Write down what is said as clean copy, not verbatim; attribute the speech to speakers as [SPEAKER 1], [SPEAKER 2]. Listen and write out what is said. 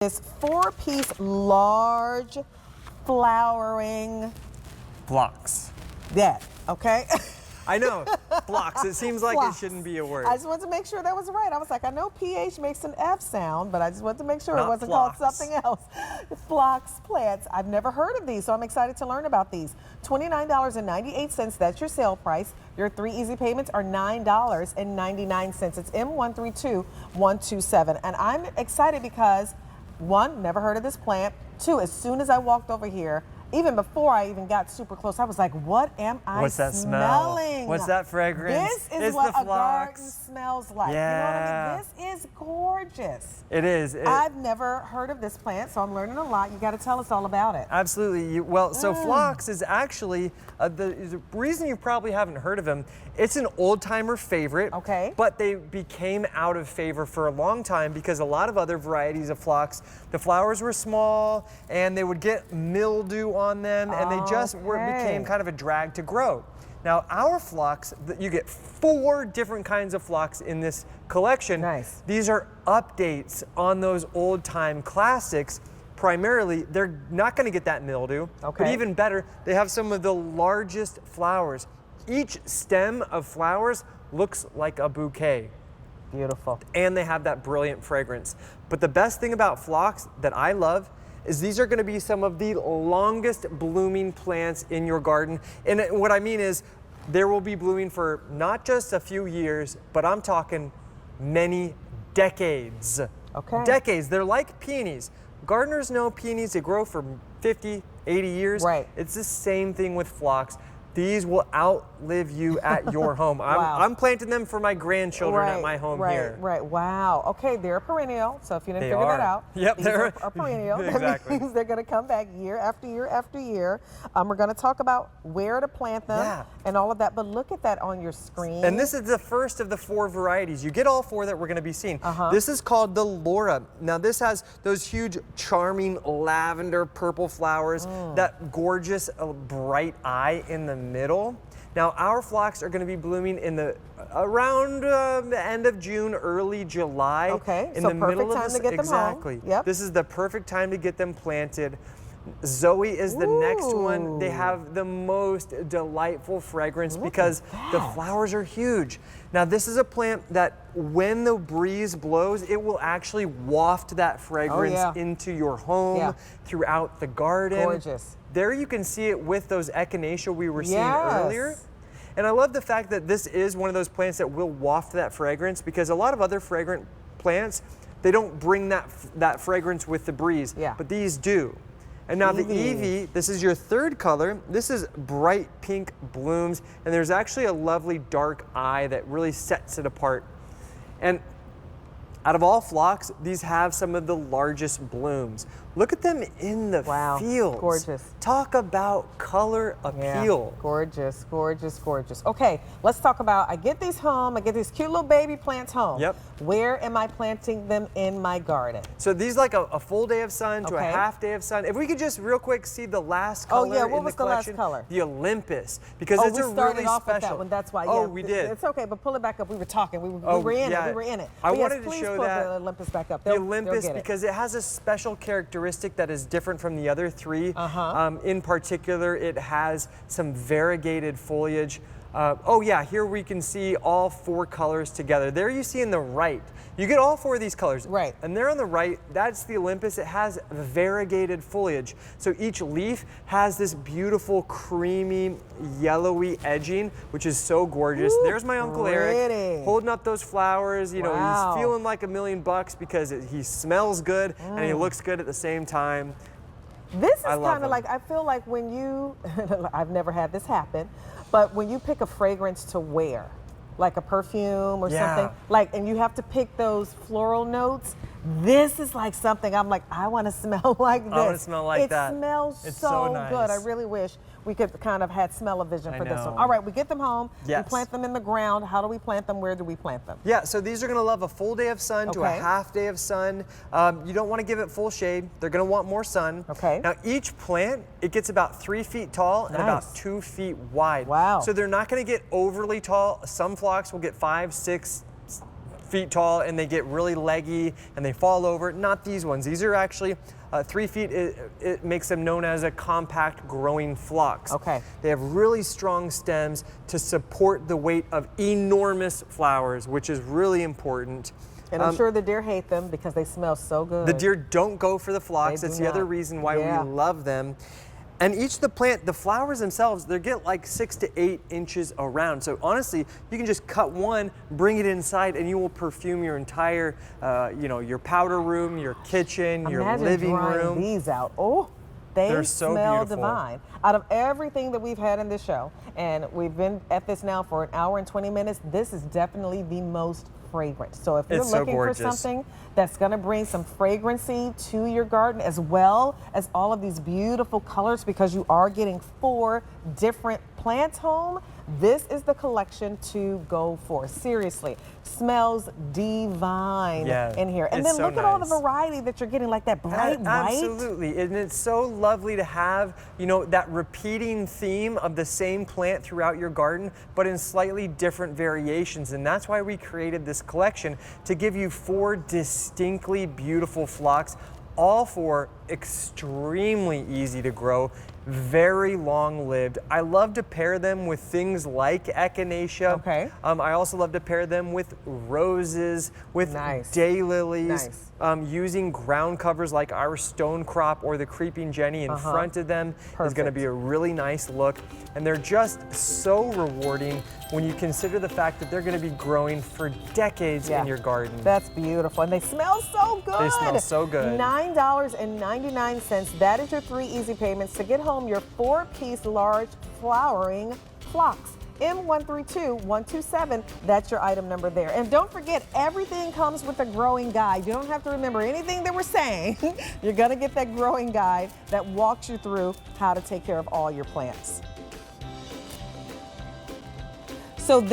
[SPEAKER 1] This 4-piece large flowering.
[SPEAKER 2] Phlox.
[SPEAKER 1] Yeah, okay.
[SPEAKER 2] I know, Phlox. It seems like
[SPEAKER 1] Phlox.
[SPEAKER 2] it shouldn't be a word.
[SPEAKER 1] I just wanted to make sure that was right. I was like, I know PH makes an F sound, but I just wanted to make sure
[SPEAKER 2] Not
[SPEAKER 1] it wasn't
[SPEAKER 2] Phlox.
[SPEAKER 1] called something else. Phlox plants. I've never heard of these, so I'm excited to learn about these. $29.98, that's your sale price. Your 3 easy payments are $9.99. It's M132127. And I'm excited because, 1, never heard of this plant. 2, as soon as I walked over here, even before I even got super close, I was like, what am I
[SPEAKER 2] What's that
[SPEAKER 1] smelling?
[SPEAKER 2] smell? What's that fragrance?
[SPEAKER 1] This is what a garden smells like.
[SPEAKER 2] Yeah.
[SPEAKER 1] You know what I mean? This is gorgeous.
[SPEAKER 2] It is.
[SPEAKER 1] I've never heard of this plant, so I'm learning a lot. You got to tell us all about it.
[SPEAKER 2] Absolutely. Well, so Phlox is actually, the reason you probably haven't heard of him, it's an old-timer favorite.
[SPEAKER 1] Okay.
[SPEAKER 2] But they became out of favor for a long time because a lot of other varieties of Phlox, the flowers were small and they would get mildew on them and they just became kind of a drag to grow. Now our Phlox, you get 4 different kinds of Phlox in this collection.
[SPEAKER 1] Nice.
[SPEAKER 2] These are updates on those old-time classics. Primarily, they're not going to get that mildew, but even better, they have some of the largest flowers. Each stem of flowers looks like a bouquet.
[SPEAKER 1] Beautiful.
[SPEAKER 2] And they have that brilliant fragrance. But the best thing about Phlox that I love is these are going to be some of the longest blooming plants in your garden. And what I mean is there will be blooming for not just a few years, but I'm talking many decades.
[SPEAKER 1] Okay.
[SPEAKER 2] Decades. They're like peonies. Gardeners know peonies, they grow for 50, 80 years.
[SPEAKER 1] Right.
[SPEAKER 2] It's the same thing with Phlox. These will outlive you at your home.
[SPEAKER 1] Wow.
[SPEAKER 2] I'm planting them for my grandchildren at my home here.
[SPEAKER 1] Right, wow. Okay, they're a perennial, so if you didn't
[SPEAKER 2] They
[SPEAKER 1] figure that
[SPEAKER 2] are.
[SPEAKER 1] out,
[SPEAKER 2] Yep,
[SPEAKER 1] these
[SPEAKER 2] they're
[SPEAKER 1] are a perennial.
[SPEAKER 2] Exactly.
[SPEAKER 1] That means they're going to come back year after year after year. We're going to talk about where to plant them and all of that, but look at that on your screen.
[SPEAKER 2] And this is the first of the 4 varieties. You get all 4 that we're going to be seeing. This is called the Laura. Now this has those huge, charming lavender purple flowers, that gorgeous bright eye in the middle. Now our Phlox are going to be blooming in the around the end of June, early July.
[SPEAKER 1] Okay,
[SPEAKER 2] in
[SPEAKER 1] so
[SPEAKER 2] the
[SPEAKER 1] perfect
[SPEAKER 2] middle
[SPEAKER 1] time
[SPEAKER 2] of
[SPEAKER 1] to get them home.
[SPEAKER 2] Exactly.
[SPEAKER 1] Yep.
[SPEAKER 2] This is the perfect time to get them planted. Zoe is the next one. They have the most delightful fragrance because the flowers are huge. Now this is a plant that when the breeze blows, it will actually waft that fragrance into your home, throughout the garden.
[SPEAKER 1] Gorgeous.
[SPEAKER 2] There you can see it with those echinacea we were seeing earlier. And I love the fact that this is one of those plants that will waft that fragrance because a lot of other fragrant plants, they don't bring that fragrance with the breeze, but these do. And now the Evie, this is your 3rd color. This is bright pink blooms, and there's actually a lovely dark eye that really sets it apart. And out of all Phlox, these have some of the largest blooms. Look at them in the fields.
[SPEAKER 1] Gorgeous.
[SPEAKER 2] Talk about color appeal.
[SPEAKER 1] Gorgeous, gorgeous, gorgeous. Okay, let's talk about, I get these home, I get these cute little baby plants home.
[SPEAKER 2] Yep.
[SPEAKER 1] Where am I planting them in my garden?
[SPEAKER 2] So these like a full day of sun to a half day of sun. If we could just real quick see the last color
[SPEAKER 1] what
[SPEAKER 2] in
[SPEAKER 1] was
[SPEAKER 2] the collection.
[SPEAKER 1] Last color?
[SPEAKER 2] The Olympus, because it's a really
[SPEAKER 1] off
[SPEAKER 2] special.
[SPEAKER 1] With that one. That's why.
[SPEAKER 2] Oh, we did.
[SPEAKER 1] It's okay, but pull it back up. We were talking. We were in it. We were in it.
[SPEAKER 2] I
[SPEAKER 1] but
[SPEAKER 2] wanted
[SPEAKER 1] yes,
[SPEAKER 2] to show
[SPEAKER 1] pull
[SPEAKER 2] that
[SPEAKER 1] the Olympus back up.
[SPEAKER 2] The Olympus because it has a special characteristic that is different from the other 3. In particular, it has some variegated foliage. Here we can see all 4 colors together. There you see in the right, you get all 4 of these colors.
[SPEAKER 1] Right.
[SPEAKER 2] And there on the right, that's the Olympus. It has variegated foliage. So each leaf has this beautiful, creamy, yellowy edging, which is so gorgeous. There's my Uncle Eric holding up those flowers. You know, he's feeling like $1,000,000 because he smells good and he looks good at the same time.
[SPEAKER 1] This is kind of like, I feel like when you, I've never had this happen, but when you pick a fragrance to wear, like a perfume or something, like, and you have to pick those floral notes, this is like something I'm like, I want to smell like this.
[SPEAKER 2] I want to smell like that.
[SPEAKER 1] It smells so
[SPEAKER 2] nice.
[SPEAKER 1] good. I really wish we could kind of had smell-o-vision for this one. All right, we get them home. We plant them in the ground. How do we plant them? Where do we plant them?
[SPEAKER 2] Yeah, so these are going to love a full day of sun to a half day of sun. You don't want to give it full shade. They're going to want more sun. Now each plant, it gets about 3 feet tall and about 2 feet wide.
[SPEAKER 1] Wow.
[SPEAKER 2] So they're not going to get overly tall. Some Phlox will get 5, 6, feet tall and they get really leggy and they fall over. Not these ones. These are actually 3 feet. It makes them known as a compact growing phlox.
[SPEAKER 1] Okay.
[SPEAKER 2] They have really strong stems to support the weight of enormous flowers, which is really important.
[SPEAKER 1] And I'm sure the deer hate them because they smell so good.
[SPEAKER 2] The deer don't go for the phlox. That's the other reason why we love them. And each of the plant, the flowers themselves, they get like 6 to 8 inches around. So honestly, you can just cut one, bring it inside, and you will perfume your entire, your powder room, your kitchen, your living room.
[SPEAKER 1] Imagine these out. Oh, they
[SPEAKER 2] so
[SPEAKER 1] smell
[SPEAKER 2] beautiful.
[SPEAKER 1] divine. Out of everything that we've had in this show, and we've been at this now for an hour and 20 minutes, this is definitely the most fragrant. So if you're looking for something that's going to bring some fragrancy to your garden, as well as all of these beautiful colors, because you are getting 4 different plants home, this is the collection to go for. Seriously, smells divine in here. And then look at all the variety that you're getting, like that bright white.
[SPEAKER 2] Absolutely, and it's so lovely to have, that repeating theme of the same plant throughout your garden, but in slightly different variations. And that's why we created this collection, to give you 4 distinctly beautiful phlox, all 4 extremely easy to grow, very long-lived. I love to pair them with things like echinacea.
[SPEAKER 1] Okay.
[SPEAKER 2] I also love to pair them with roses, with daylilies, using ground covers like our stone crop or the creeping Jenny in front of them is going to be a really nice look. And they're just so rewarding when you consider the fact that they're going to be growing for decades in your garden.
[SPEAKER 1] That's beautiful. And they smell so good.
[SPEAKER 2] They smell so good.
[SPEAKER 1] $9.99. That is your 3 easy payments to get home your 4-piece large flowering phlox. M132127, that's your item number there. And don't forget, everything comes with a growing guide. You don't have to remember anything that we're saying. You're gonna get that growing guide that walks you through how to take care of all your plants. So this